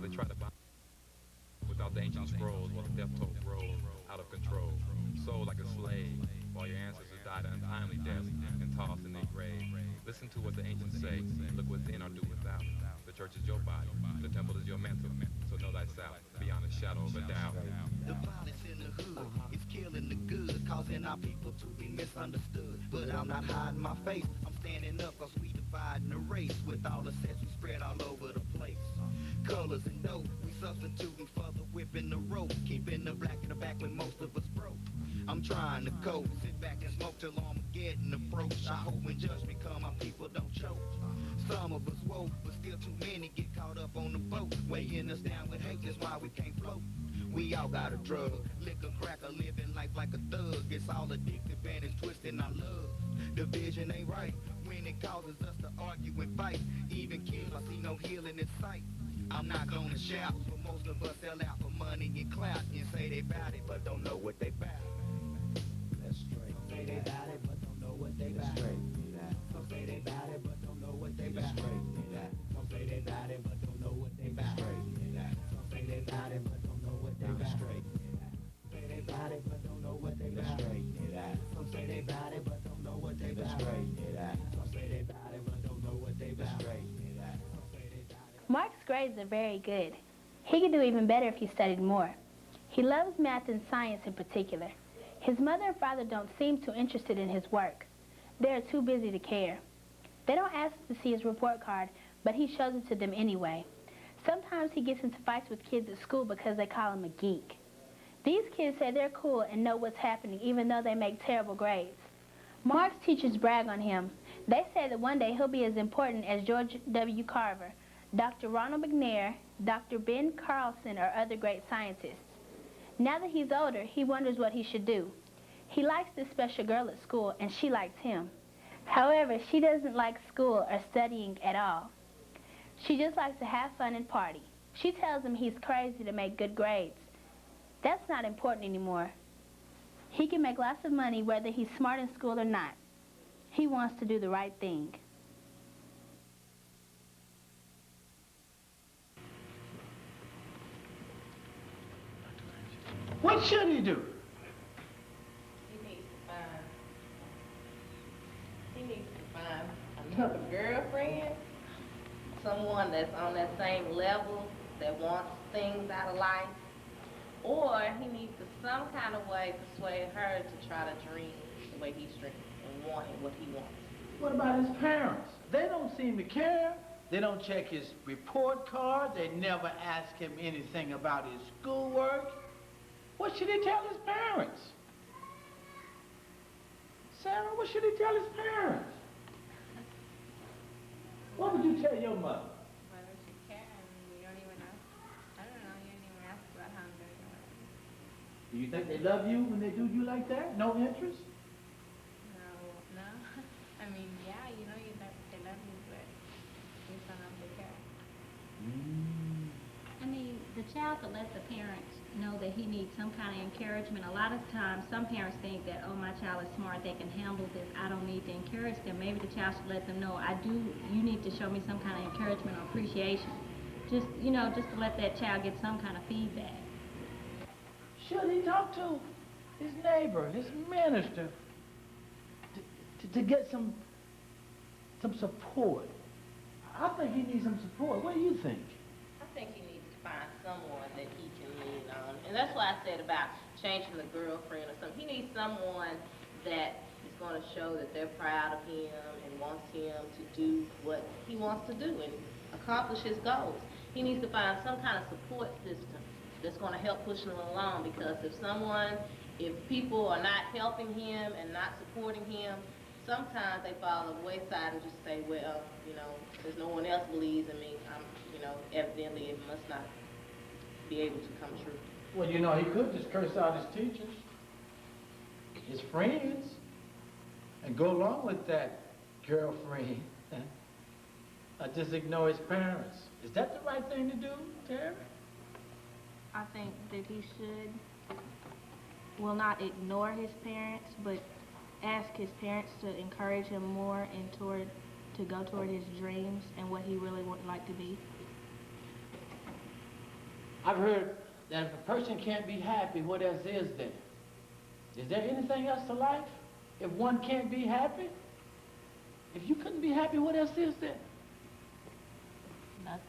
they try to bind without the ancient scrolls while the death toll grows out of control. Sold like a slave while your ancestors died an untimely death and tossed in their grave. Listen to what the ancients say. Look within or do without. The church is your body. The temple is your mental. So know thyself beyond a shadow of a doubt. The violence in the hood is killing the good, causing our people to be misunderstood. But I'm not hiding my face, I'm standing up cause we dividing the race with all the sets we spread all over the place. Colors and dope, we substituting for the whip and the rope, keeping the black in the back when most of us broke. I'm trying to cope, sit back and smoke till Armageddon approach. I hope when judgment come, our people don't choke. Some of us woke, but still too many get caught up on the boat, weighing us down with hate, that's why we can't float. We all got a drug, liquor, cracker, living life like a thug. It's all addictive and it's twisting our love. The vision ain't right when it causes us to argue and fight. Even kids, I see no healing in sight. I'm not gonna shout, but most of us sell out for money and clout and say they bout it, but don't know what they bout. That's straight. Say they bout it, but don't know what they bout. Straight. Some say they bout it, but don't know what they bout. Straight. Some say they bout it, but don't know what they bout. Straight. Some say they bout it, but don't know what they bout. Straight. Say they bout it, but don't know what they bout. Straight. Some say they bout it, but don't know what they bout. Straight. Some say they bout it, but don't know what they bout. Straight. Mark's grades are very good. He could do even better if he studied more. He loves math and science in particular. His mother and father don't seem too interested in his work. They are too busy to care. They don't ask to see his report card, but he shows it to them anyway. Sometimes he gets into fights with kids at school because they call him a geek. These kids say they're cool and know what's happening even though they make terrible grades. Mark's teachers brag on him. They say that one day he'll be as important as George W. Carver, Dr. Ronald McNair, Dr. Ben Carlson, or other great scientists. Now that he's older, he wonders what he should do. He likes this special girl at school, and she likes him. However, she doesn't like school or studying at all. She just likes to have fun and party. She tells him he's crazy to make good grades. That's not important anymore. He can make lots of money whether he's smart in school or not. He wants to do the right thing. What should he do? He needs to find another girlfriend, someone that's on that same level, that wants things out of life, or he needs to some kind of way persuade her to try to dream the way he's dreaming and wanting what he wants. What about his parents? They don't seem to care. They don't check his report card. They never ask him anything about his schoolwork. What should he tell his parents? Sarah, what should he tell his parents? What would you tell your mother? Why don't you care? You don't even ask. I don't know. You didn't even ask about how I'm doing. Do you think they love you when they do you like that? No interest? No. I mean, yeah, you know, they love you, but you don't know they care. I mean, the child could let the parents know that he needs some kind of encouragement. A lot of times, some parents think that, oh, my child is smart, they can handle this, I don't need to encourage them. Maybe the child should let them know, you need to show me some kind of encouragement or appreciation. Just, just to let that child get some kind of feedback. Should he talk to his neighbor, his minister, to get some support? I think he needs some support. What do you think? I think he needs to find someone that he can lean on. And that's why I said about changing the girlfriend or something. He needs someone that is going to show that they're proud of him and wants him to do what he wants to do and accomplish his goals. He needs to find some kind of support system that's going to help push him along, because if people are not helping him and not supporting him, sometimes they fall on the wayside and just say, well, since no one else believes in me, evidently it must not be able to come true. Well, he could just curse out his teachers, his friends, and go along with that girlfriend. Or just ignore his parents. Is that the right thing to do, Terry? I think that he should, not ignore his parents, but ask his parents to encourage him more and to go toward his dreams and what he really would like to be. I've heard that if a person can't be happy, what else is there? Is there anything else to life? If one can't be happy? If you couldn't be happy, what else is there? Nothing.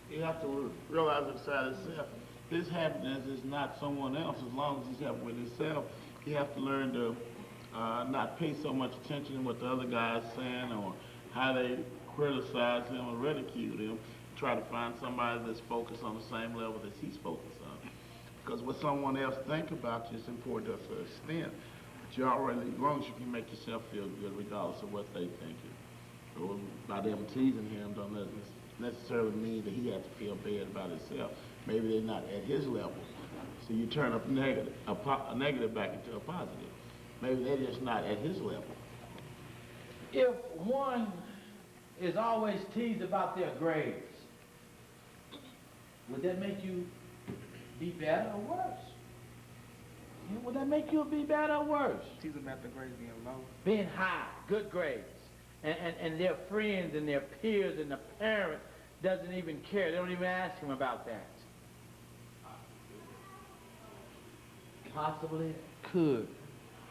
You have to realize inside himself, his happiness is not someone else. As long as he's happy with himself, he has to learn to not pay so much attention to what the other guy's saying or how they criticize him or ridicule him. Try to find somebody that's focused on the same level that he's focused on. Because what someone else think about you is important to a certain extent. But you already, as long as you can make yourself feel good regardless of what they think. So by them teasing him don't necessarily mean that he has to feel bad about himself. Maybe they're not at his level. So you turn a negative back into a positive. Maybe they're just not at his level. If one is always teased about their grades, would that make you be better or worse? Yeah, would that make you be better or worse? Tease about the grades being low. Being high, good grades. And their friends and their peers and the parent doesn't even care. They don't even ask him about that. Possibly could.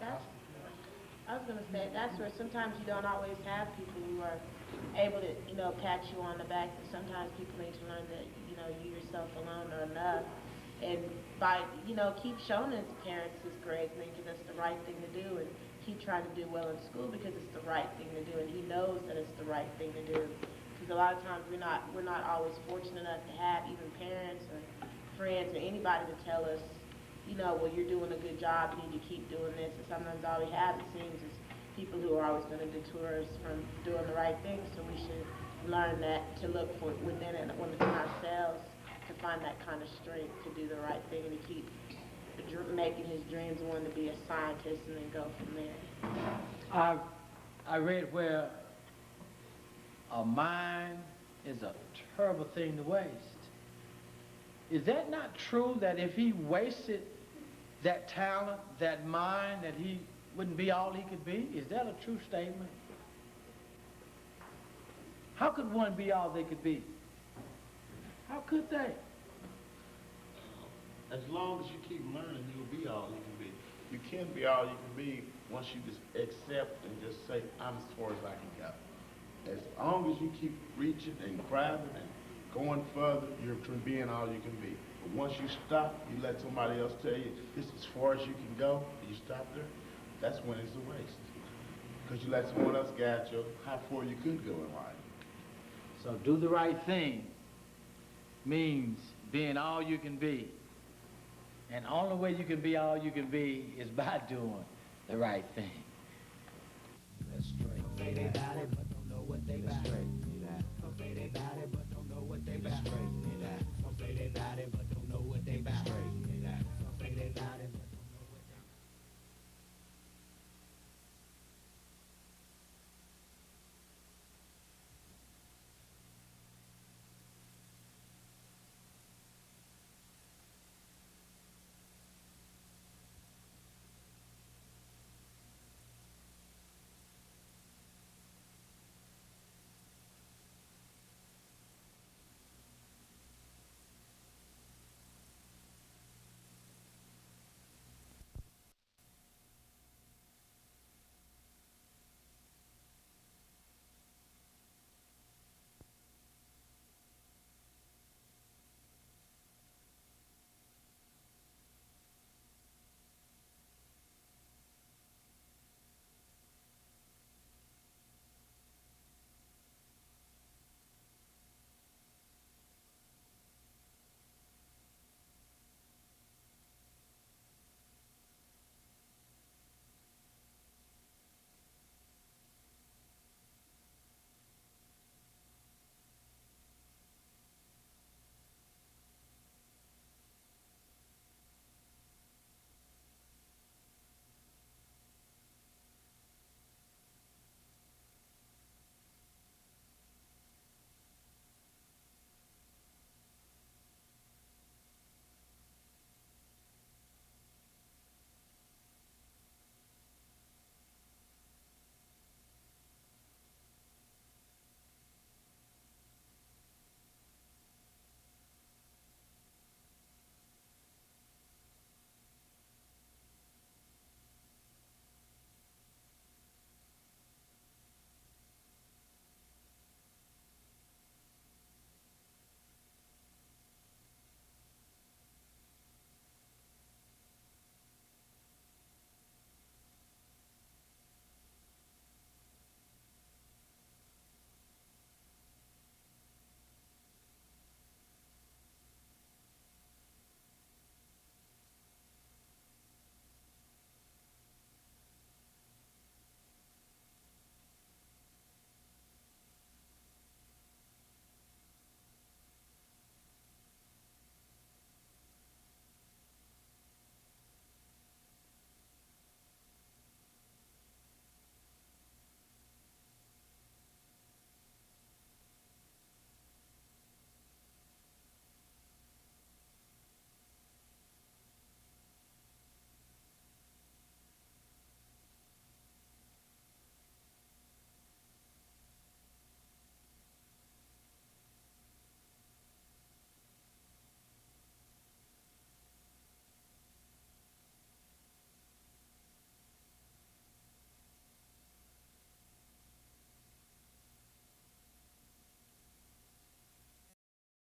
I was gonna say, that's where sometimes you don't always have people who are able to, pat you on the back, and sometimes people need to learn that, you yourself alone are enough. And by, keep showing his parents his grades, thinking that's the right thing to do, and keep trying to do well in school because it's the right thing to do, and he knows that it's the right thing to do. Because a lot of times we're not always fortunate enough to have even parents or friends or anybody to tell us, well, you're doing a good job, you need to keep doing this. And sometimes all we have, it seems, is people who are always going to detour us from doing the right thing. So we should learn that, to look for within ourselves, to find that kind of strength to do the right thing and to keep making his dreams one to be a scientist and then go from there. I read where a mind is a terrible thing to waste. Is that not true, that if he wasted that talent, that mind, that he wouldn't be all he could be? Is that a true statement? How could one be all they could be? How could they? As long as you keep learning, you'll be all you can be. You can be all you can be once you just accept and just say, I'm as far as I can go. As long as you keep reaching and grabbing and going further, you're being all you can be. But once you stop, you let somebody else tell you, this is as far as you can go, and you stop there, that's when it's a waste. Because you let someone else guide you how far you could go in life. So do the right thing means being all you can be. And the only way you can be all you can be is by doing the right thing. That's straight. Say they got it, but don't know what they got. Some say they got it, but don't know what they got. Some say they got it, but don't know what they got.